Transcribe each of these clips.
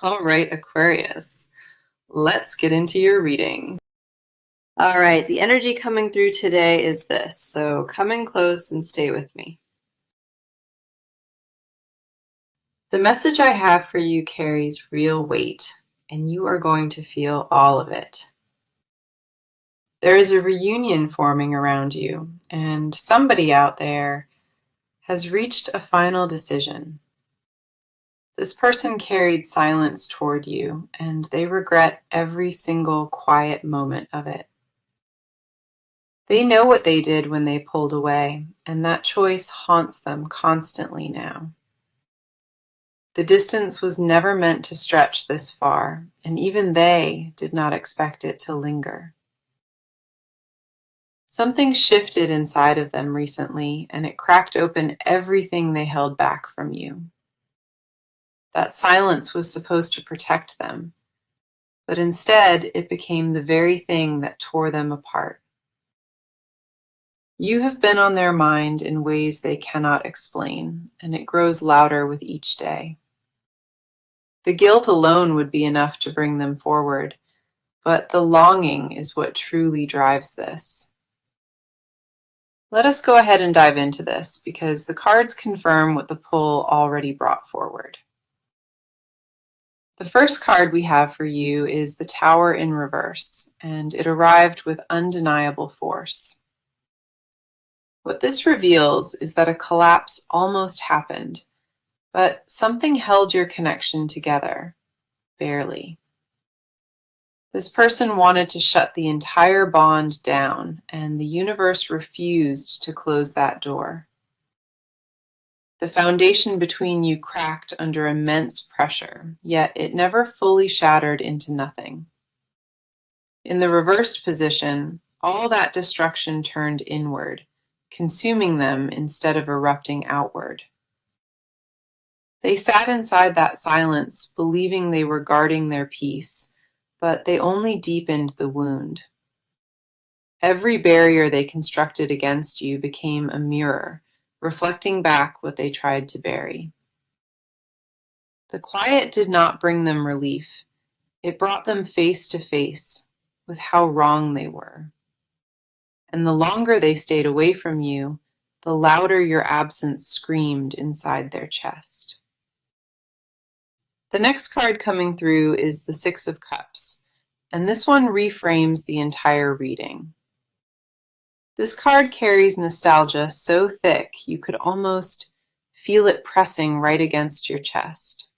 All right, Aquarius, let's get into your reading. All right, the energy coming through today is this, so come in close and stay with me. The message I have for you carries real weight, and you are going to feel all of it. There is a reunion forming around you, and somebody out there has reached a final decision. This person carried silence toward you, and they regret every single quiet moment of it. They know what they did when they pulled away, and that choice haunts them constantly now. The distance was never meant to stretch this far, and even they did not expect it to linger. Something shifted inside of them recently, and it cracked open everything they held back from you. That silence was supposed to protect them, but instead it became the very thing that tore them apart. You have been on their mind in ways they cannot explain, and it grows louder with each day. The guilt alone would be enough to bring them forward, but the longing is what truly drives this. Let us go ahead and dive into this, because the cards confirm what the pull already brought forward. The first card we have for you is the Tower in reverse, and it arrived with undeniable force. What this reveals is that a collapse almost happened, but something held your connection together, barely. This person wanted to shut the entire bond down, and the universe refused to close that door. The foundation between you cracked under immense pressure, yet it never fully shattered into nothing. In the reversed position, all that destruction turned inward, consuming them instead of erupting outward. They sat inside that silence, believing they were guarding their peace, but they only deepened the wound. Every barrier they constructed against you became a mirror, reflecting back what they tried to bury. The quiet did not bring them relief. It brought them face to face with how wrong they were. And the longer they stayed away from you, the louder your absence screamed inside their chest. The next card coming through is the Six of Cups, and this one reframes the entire reading. This card carries nostalgia so thick you could almost feel it pressing right against your chest.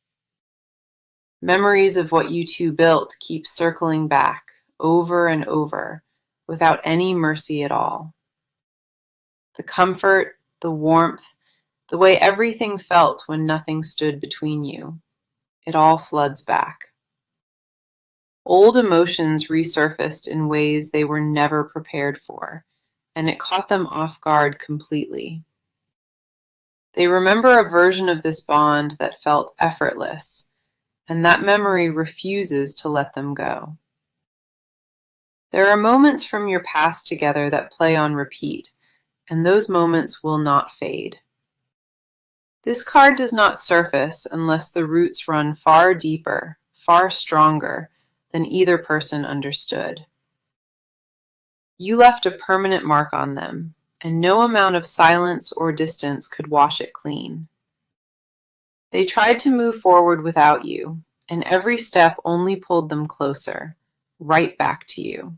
Memories of what you two built keep circling back over and over without any mercy at all. The comfort, the warmth, the way everything felt when nothing stood between you. It all floods back. Old emotions resurfaced in ways they were never prepared for, and it caught them off guard completely. They remember a version of this bond that felt effortless, and that memory refuses to let them go. There are moments from your past together that play on repeat, and those moments will not fade. This card does not surface unless the roots run far deeper, far stronger than either person understood. You left a permanent mark on them, and no amount of silence or distance could wash it clean. They tried to move forward without you, and every step only pulled them closer, right back to you.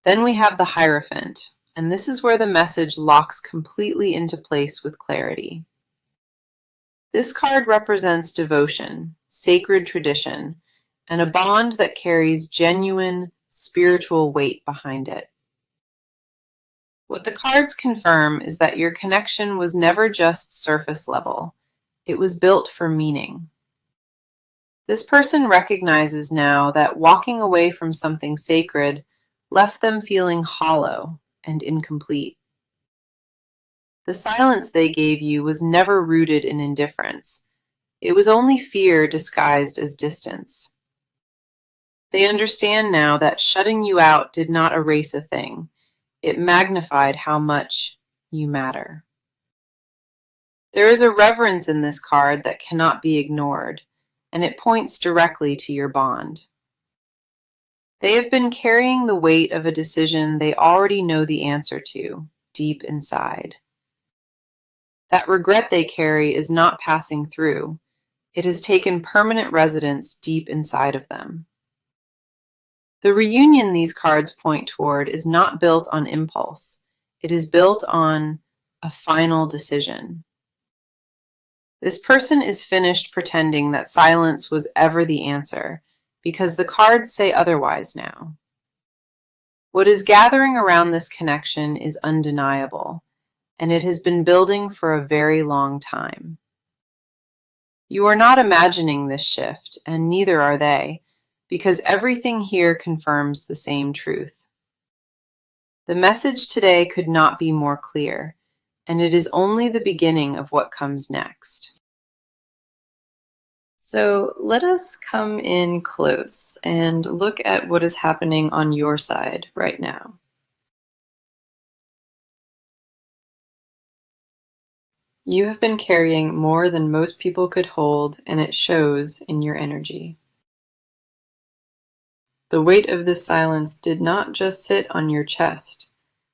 Then we have the Hierophant, and this is where the message locks completely into place with clarity. This card represents devotion, sacred tradition, and a bond that carries genuine spiritual weight behind it. What the cards confirm is that your connection was never just surface level. It was built for meaning. This person recognizes now that walking away from something sacred left them feeling hollow and incomplete. The silence they gave you was never rooted in indifference. It was only fear disguised as distance. They understand now that shutting you out did not erase a thing. It magnified how much you matter. There is a reverence in this card that cannot be ignored, and it points directly to your bond. They have been carrying the weight of a decision they already know the answer to, deep inside. That regret they carry is not passing through. It has taken permanent residence deep inside of them. The reunion these cards point toward is not built on impulse. It is built on a final decision. This person is finished pretending that silence was ever the answer, because the cards say otherwise now. What is gathering around this connection is undeniable, and it has been building for a very long time. You are not imagining this shift, and neither are they, because everything here confirms the same truth. The message today could not be more clear, and it is only the beginning of what comes next. So let us come in close and look at what is happening on your side right now. You have been carrying more than most people could hold, and it shows in your energy. The weight of this silence did not just sit on your chest,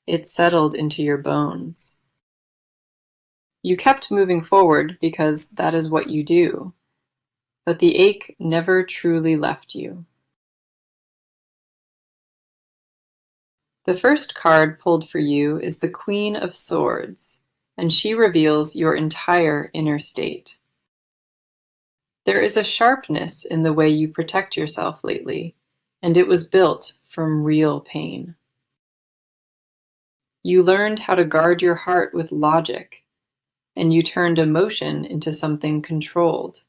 it settled into your bones. You kept moving forward because that is what you do, but the ache never truly left you. The first card pulled for you is the Queen of Swords, and she reveals your entire inner state. There is a sharpness in the way you protect yourself lately, and it was built from real pain. You learned how to guard your heart with logic, and you turned emotion into something controlled.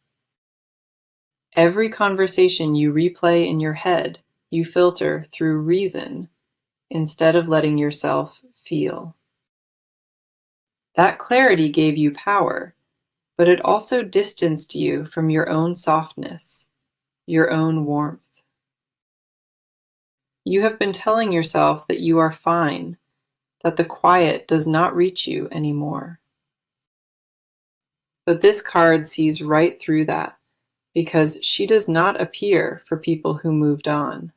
Every conversation you replay in your head, you filter through reason instead of letting yourself feel. That clarity gave you power, but it also distanced you from your own softness, your own warmth. You have been telling yourself that you are fine, that the quiet does not reach you anymore. But this card sees right through that, because she does not appear for people who moved on.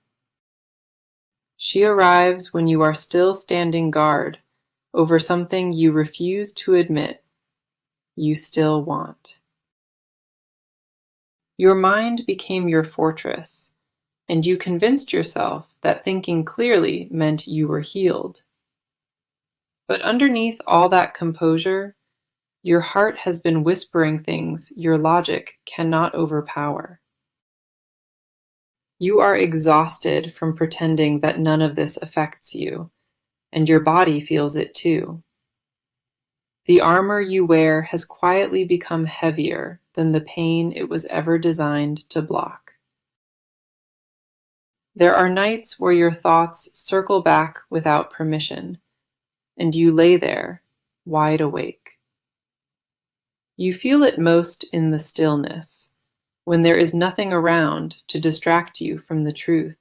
She arrives when you are still standing guard over something you refuse to admit you still want. Your mind became your fortress, and you convinced yourself that thinking clearly meant you were healed. But underneath all that composure, your heart has been whispering things your logic cannot overpower. You are exhausted from pretending that none of this affects you, and your body feels it too. The armor you wear has quietly become heavier than the pain it was ever designed to block. There are nights where your thoughts circle back without permission, and you lay there, wide awake. You feel it most in the stillness, when there is nothing around to distract you from the truth.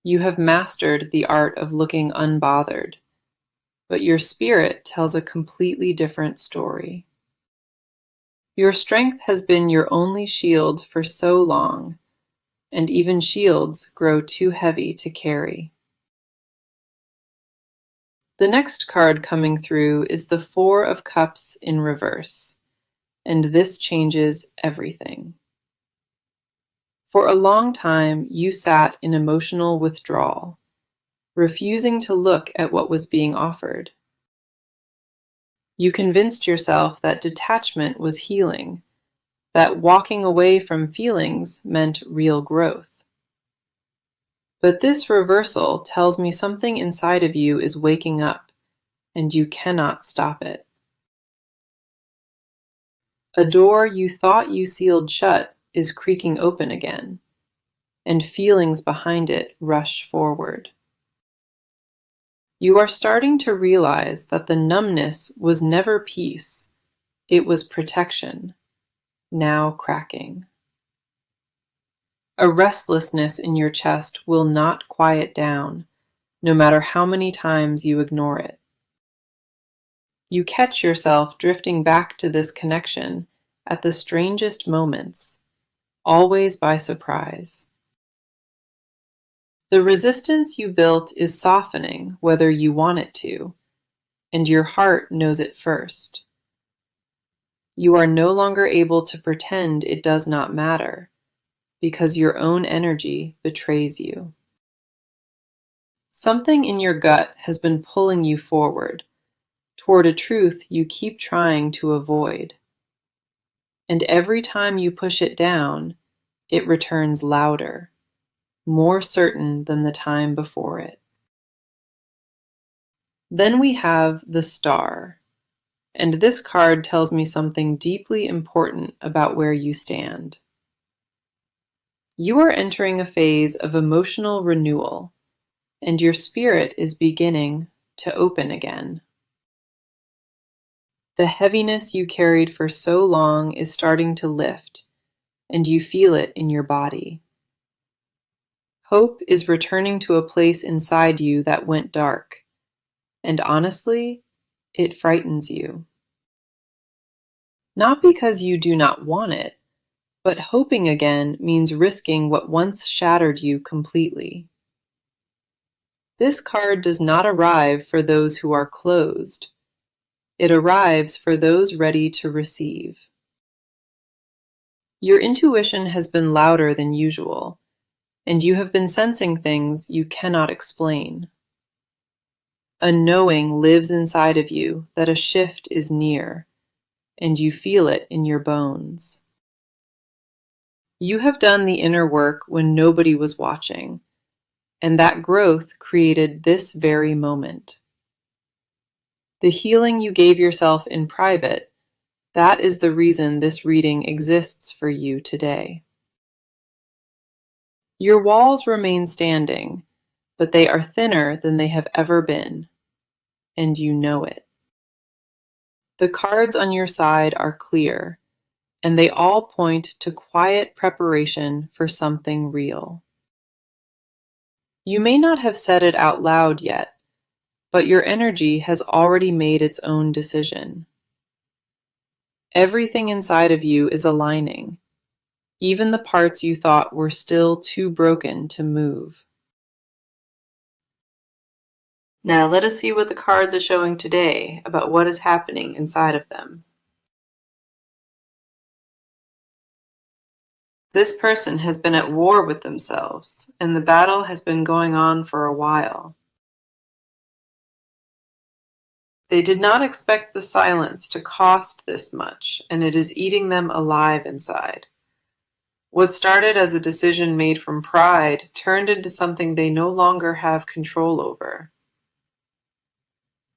You have mastered the art of looking unbothered, but your spirit tells a completely different story. Your strength has been your only shield for so long, and even shields grow too heavy to carry. The next card coming through is the Four of Cups in reverse, and this changes everything. For a long time, you sat in emotional withdrawal, refusing to look at what was being offered. You convinced yourself that detachment was healing, that walking away from feelings meant real growth. But this reversal tells me something inside of you is waking up, and you cannot stop it. A door you thought you sealed shut is creaking open again, and feelings behind it rush forward. You are starting to realize that the numbness was never peace, it was protection, now cracking. A restlessness in your chest will not quiet down, no matter how many times you ignore it. You catch yourself drifting back to this connection at the strangest moments, always by surprise. The resistance you built is softening whether you want it to, and your heart knows it first. You are no longer able to pretend it does not matter, because your own energy betrays you. Something in your gut has been pulling you forward, toward a truth you keep trying to avoid. And every time you push it down, it returns louder, more certain than the time before it. Then we have the Star, and this card tells me something deeply important about where you stand. You are entering a phase of emotional renewal, and your spirit is beginning to open again. The heaviness you carried for so long is starting to lift, and you feel it in your body. Hope is returning to a place inside you that went dark, and honestly, it frightens you. Not because you do not want it, but hoping again means risking what once shattered you completely. This card does not arrive for those who are closed. It arrives for those ready to receive. Your intuition has been louder than usual, and you have been sensing things you cannot explain. A knowing lives inside of you that a shift is near, and you feel it in your bones. You have done the inner work when nobody was watching, and that growth created this very moment. The healing you gave yourself in private, that is the reason this reading exists for you today. Your walls remain standing, but they are thinner than they have ever been, and you know it. The cards on your side are clear, and they all point to quiet preparation for something real. You may not have said it out loud yet, but your energy has already made its own decision. Everything inside of you is aligning, even the parts you thought were still too broken to move. Now let us see what the cards are showing today about what is happening inside of them. This person has been at war with themselves, and the battle has been going on for a while. They did not expect the silence to cost this much, and it is eating them alive inside. What started as a decision made from pride turned into something they no longer have control over.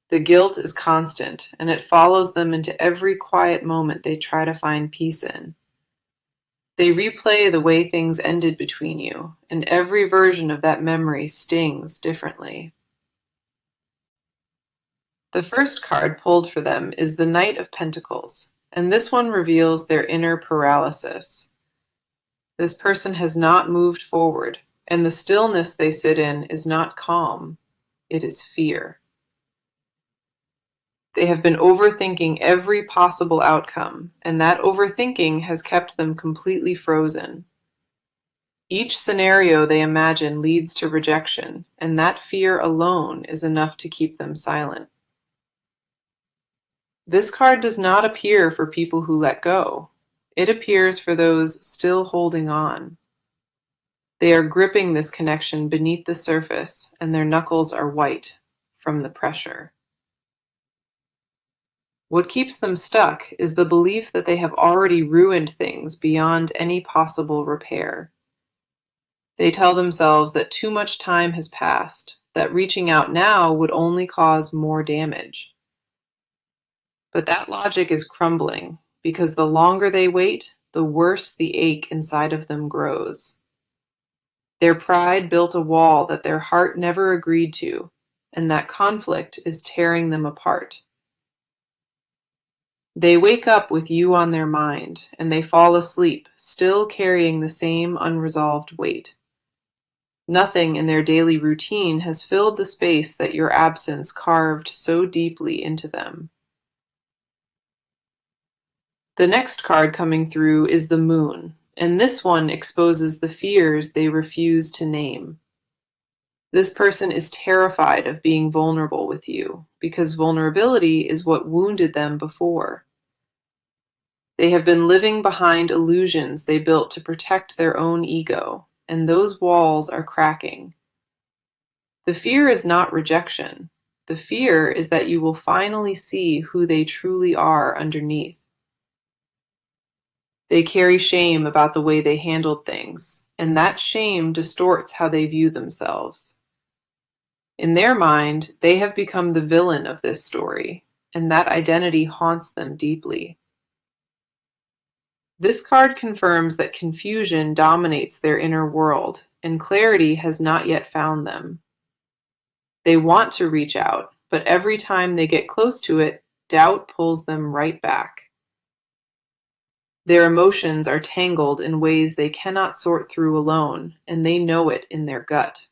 The guilt is constant, and it follows them into every quiet moment they try to find peace in. They replay the way things ended between you, and every version of that memory stings differently. The first card pulled for them is the Knight of Pentacles, and this one reveals their inner paralysis. This person has not moved forward, and the stillness they sit in is not calm, it is fear. They have been overthinking every possible outcome, and that overthinking has kept them completely frozen. Each scenario they imagine leads to rejection, and that fear alone is enough to keep them silent. This card does not appear for people who let go. It appears for those still holding on. They are gripping this connection beneath the surface, and their knuckles are white from the pressure. What keeps them stuck is the belief that they have already ruined things beyond any possible repair. They tell themselves that too much time has passed, that reaching out now would only cause more damage. But that logic is crumbling, because the longer they wait, the worse the ache inside of them grows. Their pride built a wall that their heart never agreed to, and that conflict is tearing them apart. They wake up with you on their mind, and they fall asleep, still carrying the same unresolved weight. Nothing in their daily routine has filled the space that your absence carved so deeply into them. The next card coming through is the Moon, and this one exposes the fears they refuse to name. This person is terrified of being vulnerable with you because vulnerability is what wounded them before. They have been living behind illusions they built to protect their own ego, and those walls are cracking. The fear is not rejection. The fear is that you will finally see who they truly are underneath. They carry shame about the way they handled things, and that shame distorts how they view themselves. In their mind, they have become the villain of this story, and that identity haunts them deeply. This card confirms that confusion dominates their inner world, and clarity has not yet found them. They want to reach out, but every time they get close to it, doubt pulls them right back. Their emotions are tangled in ways they cannot sort through alone, and they know it in their gut.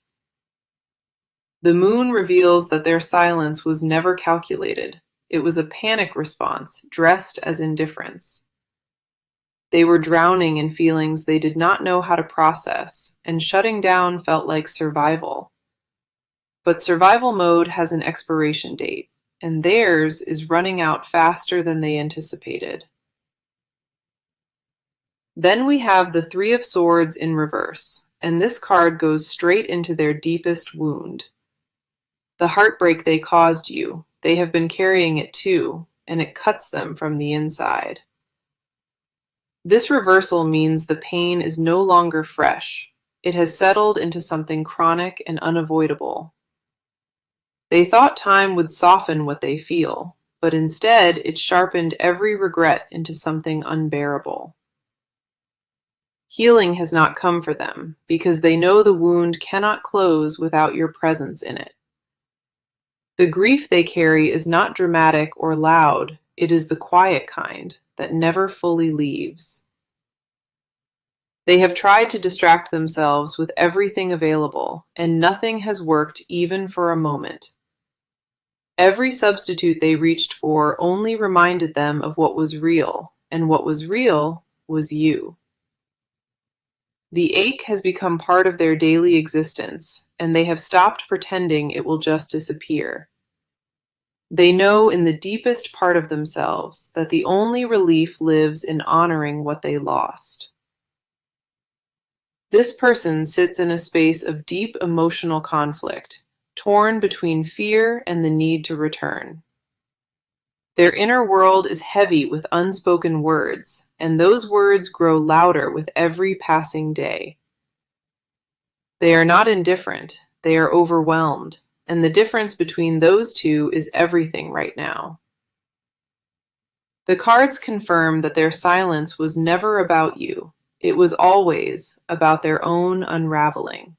The Moon reveals that their silence was never calculated. It was a panic response dressed as indifference. They were drowning in feelings they did not know how to process, and shutting down felt like survival. But survival mode has an expiration date, and theirs is running out faster than they anticipated. Then we have the Three of Swords in reverse, and this card goes straight into their deepest wound. The heartbreak they caused you, they have been carrying it too, and it cuts them from the inside. This reversal means the pain is no longer fresh. It has settled into something chronic and unavoidable. They thought time would soften what they feel, but instead it sharpened every regret into something unbearable. Healing has not come for them because they know the wound cannot close without your presence in it. The grief they carry is not dramatic or loud, it is the quiet kind that never fully leaves. They have tried to distract themselves with everything available, and nothing has worked even for a moment. Every substitute they reached for only reminded them of what was real, and what was real was you. The ache has become part of their daily existence, and they have stopped pretending it will just disappear. They know in the deepest part of themselves that the only relief lives in honoring what they lost. This person sits in a space of deep emotional conflict, torn between fear and the need to return. Their inner world is heavy with unspoken words, and those words grow louder with every passing day. They are not indifferent, they are overwhelmed, and the difference between those two is everything right now. The cards confirm that their silence was never about you. It was always about their own unraveling.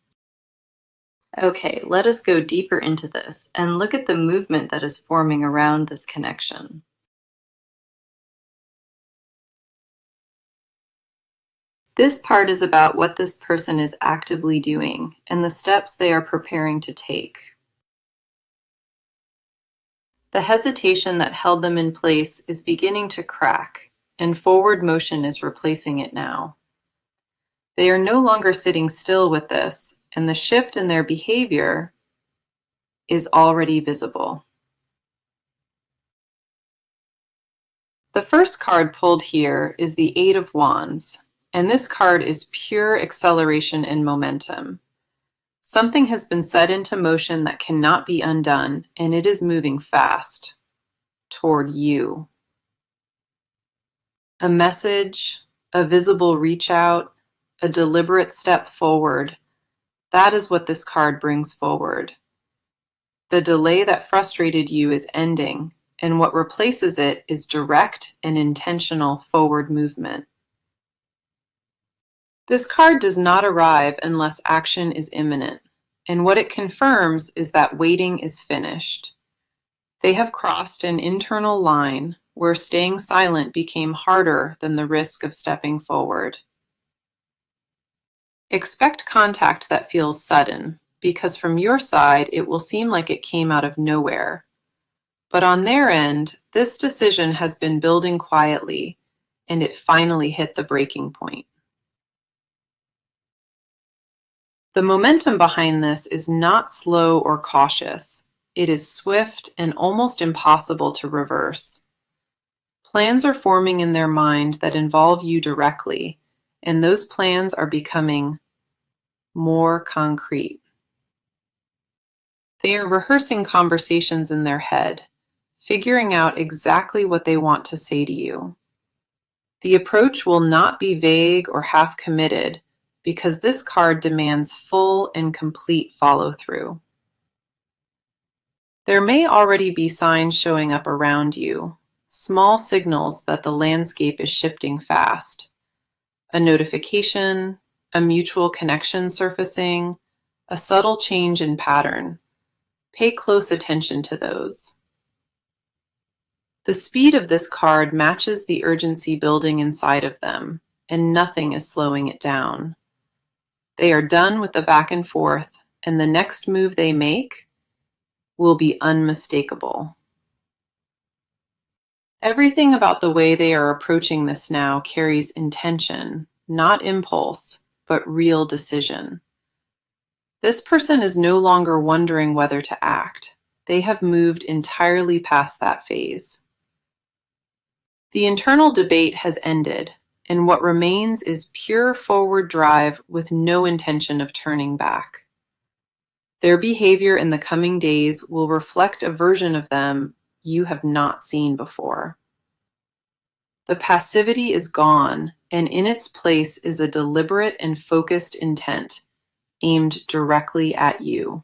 Okay, let us go deeper into this and look at the movement that is forming around this connection. This part is about what this person is actively doing and the steps they are preparing to take. The hesitation that held them in place is beginning to crack, and forward motion is replacing it now. They are no longer sitting still with this, and the shift in their behavior is already visible. The first card pulled here is the Eight of Wands, and this card is pure acceleration and momentum. Something has been set into motion that cannot be undone, and it is moving fast toward you. A message, a visible reach out, a deliberate step forward. That is what this card brings forward. The delay that frustrated you is ending, and what replaces it is direct and intentional forward movement. This card does not arrive unless action is imminent, and what it confirms is that waiting is finished. They have crossed an internal line where staying silent became harder than the risk of stepping forward. Expect contact that feels sudden, because from your side it will seem like it came out of nowhere. But on their end, this decision has been building quietly, and it finally hit the breaking point. The momentum behind this is not slow or cautious. It is swift and almost impossible to reverse. Plans are forming in their mind that involve you directly, and those plans are becoming more concrete. They are rehearsing conversations in their head, figuring out exactly what they want to say to you. The approach will not be vague or half committed because this card demands full and complete follow through. There may already be signs showing up around you, small signals that the landscape is shifting fast. A notification, a mutual connection surfacing, a subtle change in pattern. Pay close attention to those. The speed of this card matches the urgency building inside of them, and nothing is slowing it down. They are done with the back and forth, and the next move they make will be unmistakable. Everything about the way they are approaching this now carries intention, not impulse, but real decision. This person is no longer wondering whether to act. They have moved entirely past that phase. The internal debate has ended, and what remains is pure forward drive with no intention of turning back. Their behavior in the coming days will reflect a version of them you have not seen before. The passivity is gone, and in its place is a deliberate and focused intent aimed directly at you.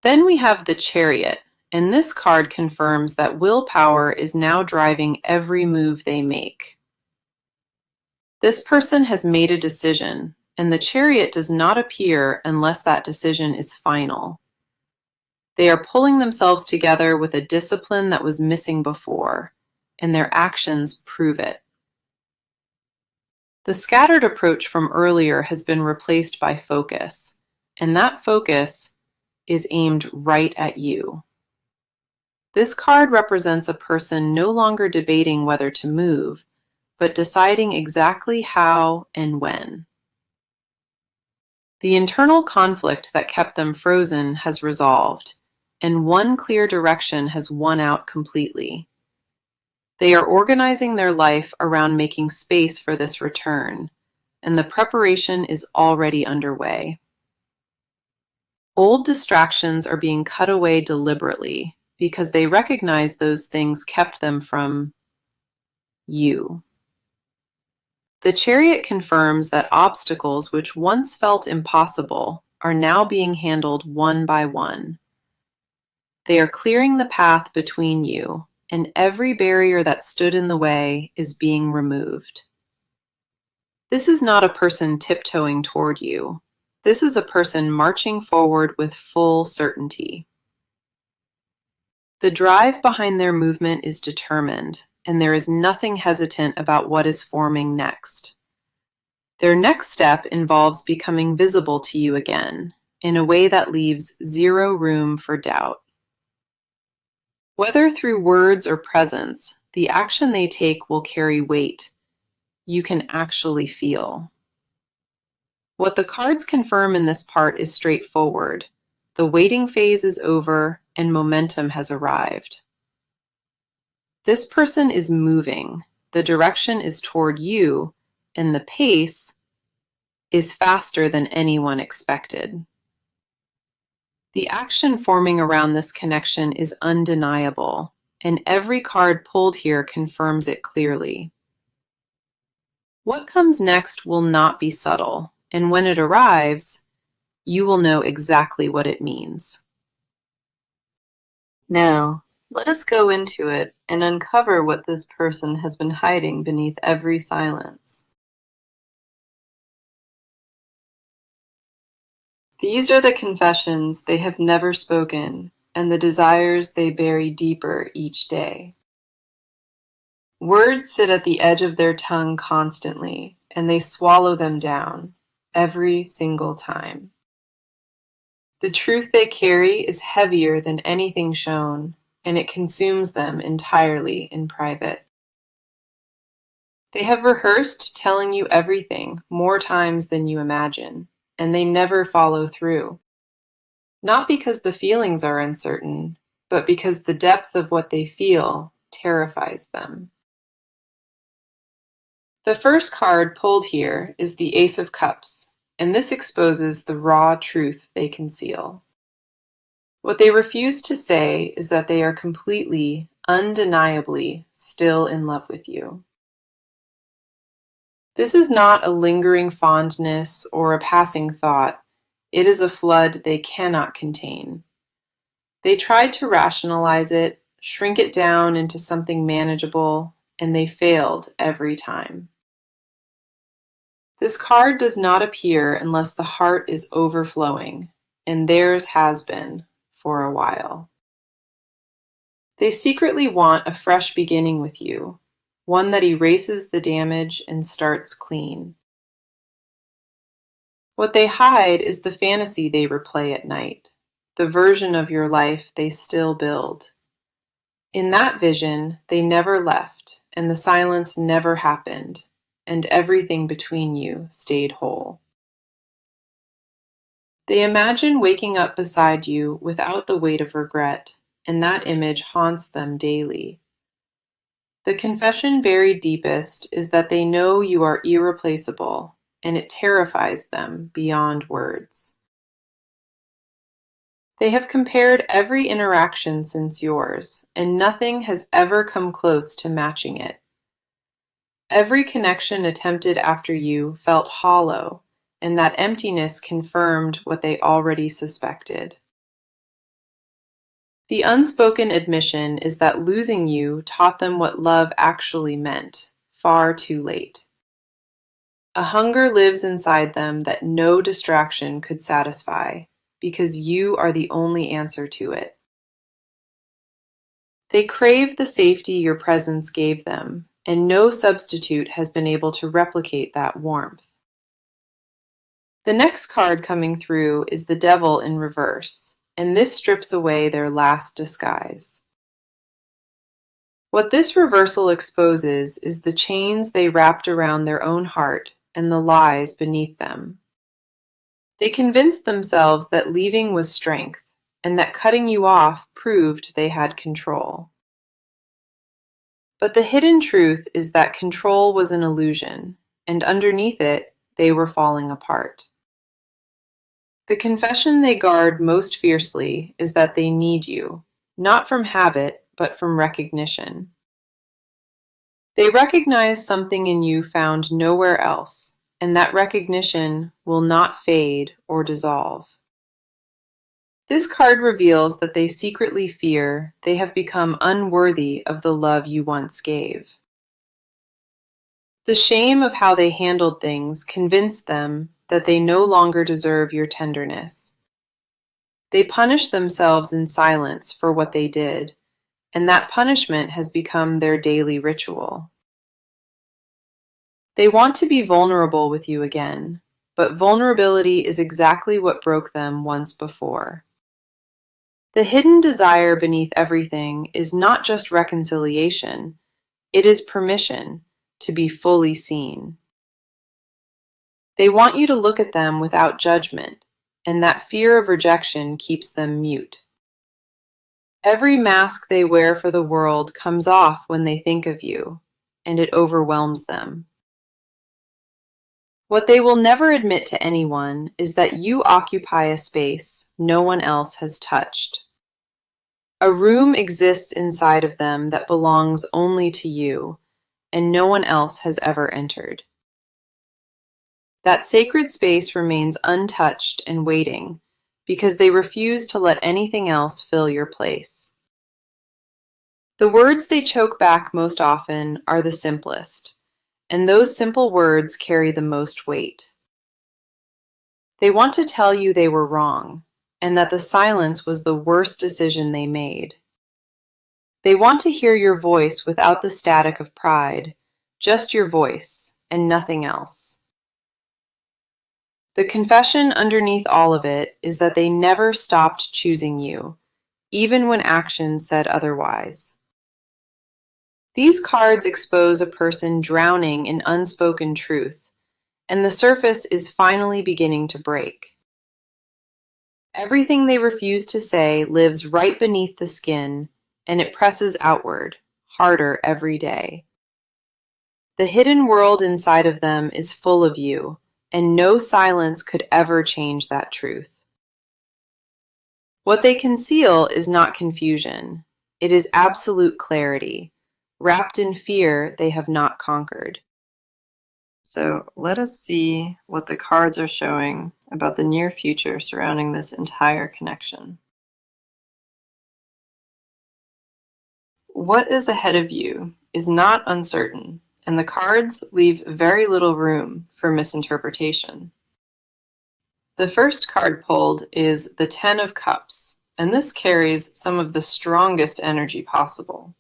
Then we have the Chariot, and this card confirms that willpower is now driving every move they make. This person has made a decision, and the Chariot does not appear unless that decision is final. They are pulling themselves together with a discipline that was missing before, and their actions prove it. The scattered approach from earlier has been replaced by focus, and that focus is aimed right at you. This card represents a person no longer debating whether to move, but deciding exactly how and when. The internal conflict that kept them frozen has resolved, and one clear direction has won out completely. They are organizing their life around making space for this return, and the preparation is already underway. Old distractions are being cut away deliberately because they recognize those things kept them from you. The Chariot confirms that obstacles which once felt impossible are now being handled one by one. They are clearing the path between you, and every barrier that stood in the way is being removed. This is not a person tiptoeing toward you. This is a person marching forward with full certainty. The drive behind their movement is determined, and there is nothing hesitant about what is forming next. Their next step involves becoming visible to you again, in a way that leaves zero room for doubt. Whether through words or presence, the action they take will carry weight. You can actually feel. What the cards confirm in this part is straightforward. The waiting phase is over and momentum has arrived. This person is moving. The direction is toward you, and the pace is faster than anyone expected. The action forming around this connection is undeniable, and every card pulled here confirms it clearly. What comes next will not be subtle, and when it arrives, you will know exactly what it means. Now, let us go into it and uncover what this person has been hiding beneath every silence. These are the confessions they have never spoken, and the desires they bury deeper each day. Words sit at the edge of their tongue constantly, and they swallow them down every single time. The truth they carry is heavier than anything shown, and it consumes them entirely in private. They have rehearsed telling you everything more times than you imagine, and they never follow through. Not because the feelings are uncertain, but because the depth of what they feel terrifies them. The first card pulled here is the Ace of Cups, and this exposes the raw truth they conceal. What they refuse to say is that they are completely, undeniably still in love with you. This is not a lingering fondness or a passing thought. It is a flood they cannot contain. They tried to rationalize it, shrink it down into something manageable, and they failed every time. This card does not appear unless the heart is overflowing, and theirs has been for a while. They secretly want a fresh beginning with you, one that erases the damage and starts clean. What they hide is the fantasy they replay at night, the version of your life they still build. In that vision, they never left, and the silence never happened, and everything between you stayed whole. They imagine waking up beside you without the weight of regret, and that image haunts them daily. The confession buried deepest is that they know you are irreplaceable, and it terrifies them beyond words. They have compared every interaction since yours, and nothing has ever come close to matching it. Every connection attempted after you felt hollow, and that emptiness confirmed what they already suspected. The unspoken admission is that losing you taught them what love actually meant, far too late. A hunger lives inside them that no distraction could satisfy, because you are the only answer to it. They crave the safety your presence gave them, and no substitute has been able to replicate that warmth. The next card coming through is the Devil in reverse, and this strips away their last disguise. What this reversal exposes is the chains they wrapped around their own heart and the lies beneath them. They convinced themselves that leaving was strength, and that cutting you off proved they had control. But the hidden truth is that control was an illusion, and underneath it, they were falling apart. The confession they guard most fiercely is that they need you, not from habit, but from recognition. They recognize something in you found nowhere else, and that recognition will not fade or dissolve. This card reveals that they secretly fear they have become unworthy of the love you once gave. The shame of how they handled things convinced them that they no longer deserve your tenderness. They punish themselves in silence for what they did, and that punishment has become their daily ritual. They want to be vulnerable with you again, but vulnerability is exactly what broke them once before. The hidden desire beneath everything is not just reconciliation, it is permission to be fully seen. They want you to look at them without judgment, and that fear of rejection keeps them mute. Every mask they wear for the world comes off when they think of you, and it overwhelms them. What they will never admit to anyone is that you occupy a space no one else has touched. A room exists inside of them that belongs only to you, and no one else has ever entered. That sacred space remains untouched and waiting because they refuse to let anything else fill your place. The words they choke back most often are the simplest, and those simple words carry the most weight. They want to tell you they were wrong, and that the silence was the worst decision they made. They want to hear your voice without the static of pride, just your voice and nothing else. The confession underneath all of it is that they never stopped choosing you, even when actions said otherwise. These cards expose a person drowning in unspoken truth, and the surface is finally beginning to break. Everything they refuse to say lives right beneath the skin, and it presses outward, harder every day. The hidden world inside of them is full of you, and no silence could ever change that truth. What they conceal is not confusion. It is absolute clarity, wrapped in fear they have not conquered. So let us see what the cards are showing about the near future surrounding this entire connection. What is ahead of you is not uncertain, and the cards leave very little room for misinterpretation. The first card pulled is the Ten of Cups, and this carries some of the strongest energy possible.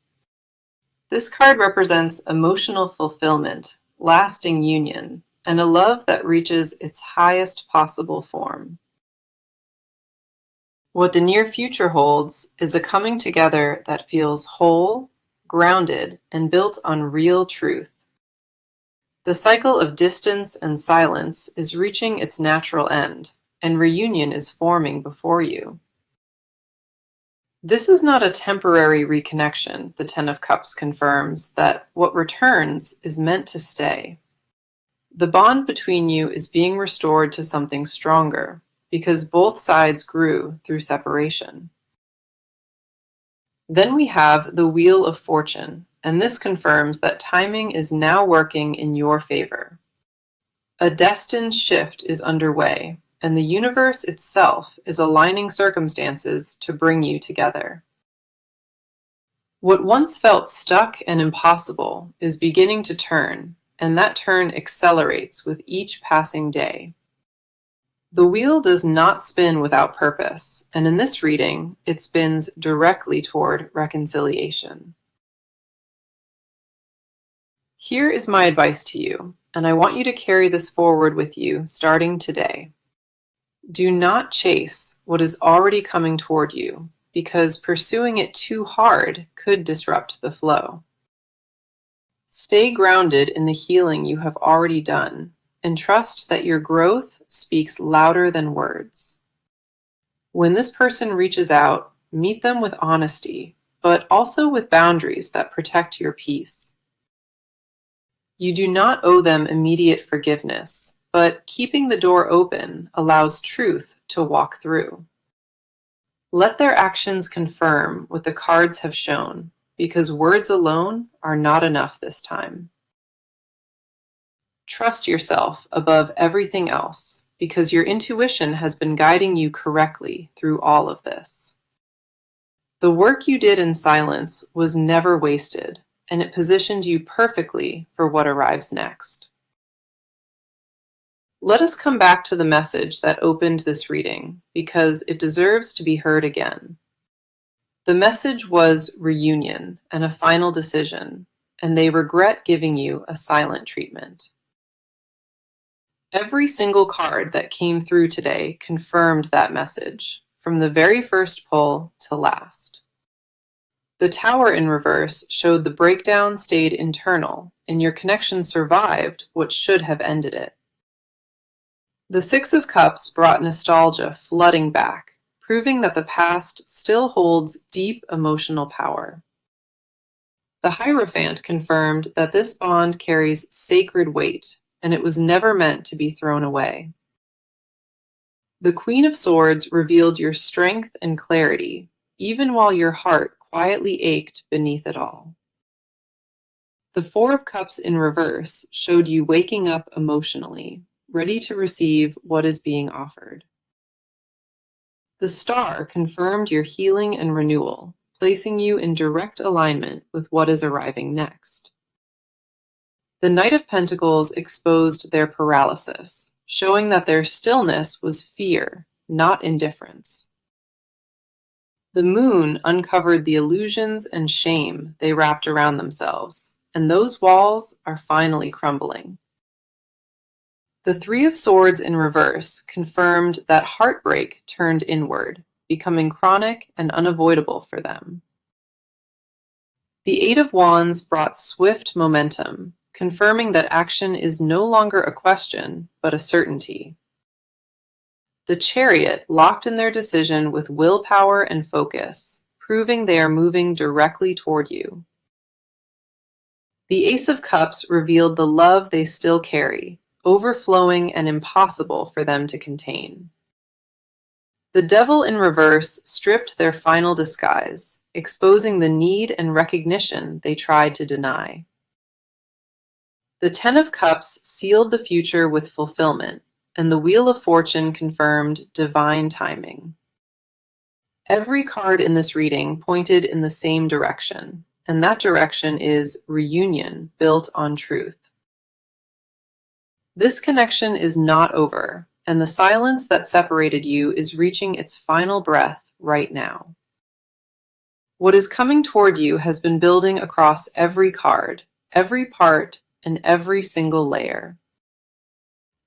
This card represents emotional fulfillment, lasting union, and a love that reaches its highest possible form. What the near future holds is a coming together that feels whole, grounded, and built on real truth. The cycle of distance and silence is reaching its natural end, and reunion is forming before you. This is not a temporary reconnection, the Ten of Cups confirms that what returns is meant to stay. The bond between you is being restored to something stronger, because both sides grew through separation. Then we have the Wheel of Fortune, and this confirms that timing is now working in your favor. A destined shift is underway, and the universe itself is aligning circumstances to bring you together. What once felt stuck and impossible is beginning to turn, and that turn accelerates with each passing day. The wheel does not spin without purpose, and in this reading, it spins directly toward reconciliation. Here is my advice to you, and I want you to carry this forward with you starting today. Do not chase what is already coming toward you, because pursuing it too hard could disrupt the flow. Stay grounded in the healing you have already done, and trust that your growth speaks louder than words. When this person reaches out, meet them with honesty, but also with boundaries that protect your peace. You do not owe them immediate forgiveness, but keeping the door open allows truth to walk through. Let their actions confirm what the cards have shown, because words alone are not enough this time. Trust yourself above everything else, because your intuition has been guiding you correctly through all of this. The work you did in silence was never wasted, and it positioned you perfectly for what arrives next. Let us come back to the message that opened this reading, because it deserves to be heard again. The message was reunion and a final decision, and they regret giving you a silent treatment. Every single card that came through today confirmed that message, from the very first pull to last. The Tower in reverse showed the breakdown stayed internal, and your connection survived what should have ended it. The Six of Cups brought nostalgia flooding back, proving that the past still holds deep emotional power. The Hierophant confirmed that this bond carries sacred weight, and it was never meant to be thrown away. The Queen of Swords revealed your strength and clarity, even while your heart quietly ached beneath it all. The Four of Cups in reverse showed you waking up emotionally, ready to receive what is being offered. The Star confirmed your healing and renewal, placing you in direct alignment with what is arriving next. The Knight of Pentacles exposed their paralysis, showing that their stillness was fear, not indifference. The Moon uncovered the illusions and shame they wrapped around themselves, and those walls are finally crumbling. The Three of Swords in reverse confirmed that heartbreak turned inward, becoming chronic and unavoidable for them. The Eight of Wands brought swift momentum, confirming that action is no longer a question, but a certainty. The Chariot locked in their decision with willpower and focus, proving they are moving directly toward you. The Ace of Cups revealed the love they still carry, overflowing and impossible for them to contain. The Devil in reverse stripped their final disguise, exposing the need and recognition they tried to deny. The Ten of Cups sealed the future with fulfillment, and the Wheel of Fortune confirmed divine timing. Every card in this reading pointed in the same direction, and that direction is reunion built on truth. This connection is not over, and the silence that separated you is reaching its final breath right now. What is coming toward you has been building across every card, every part, and every single layer.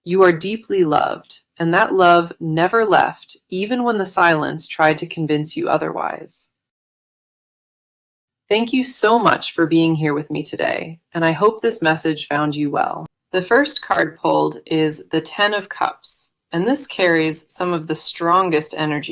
You are deeply loved, and that love never left, even when the silence tried to convince you otherwise. Thank you so much for being here with me today, and I hope this message found you well. The first card pulled is the Ten of Cups, and this carries some of the strongest energy